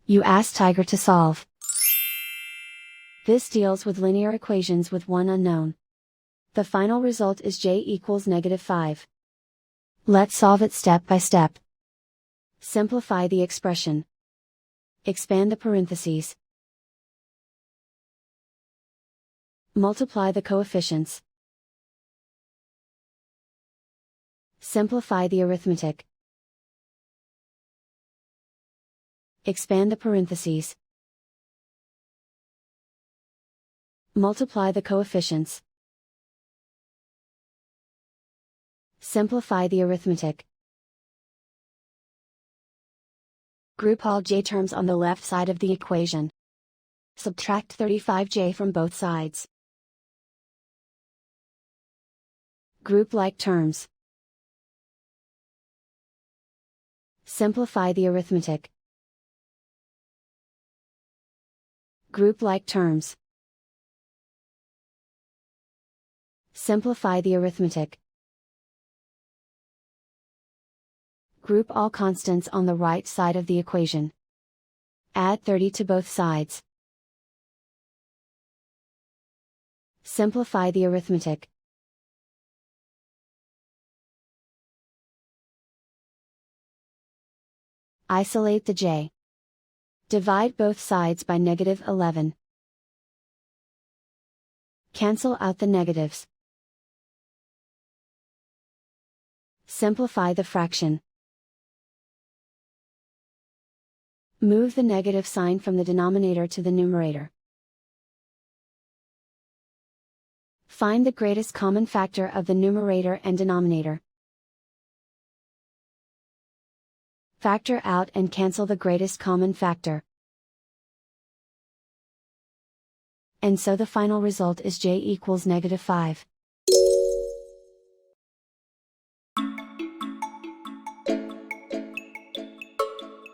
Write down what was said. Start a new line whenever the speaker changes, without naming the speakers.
You ask Tiger to solve. This deals with linear equations with one unknown. The final result is j equals -5. Let's solve it step by step. Simplify the expression. Expand the parentheses. Multiply the coefficients. Simplify the arithmetic. Expand the parentheses. Multiply the coefficients. Simplify the arithmetic. Group all j terms on the left side of the equation. Subtract 35j from both sides. Group like terms. Simplify the arithmetic. Group like terms. Simplify the arithmetic. Group all constants on the right side of the equation. Add 30 to both sides. Simplify the arithmetic. Isolate the j. Divide both sides by -11. Cancel out the negatives. Simplify the fraction. Move the negative sign from the denominator to the numerator. Find the greatest common factor of the numerator and denominator. Factor out and cancel the greatest common factor. And so the final result is j equals -5.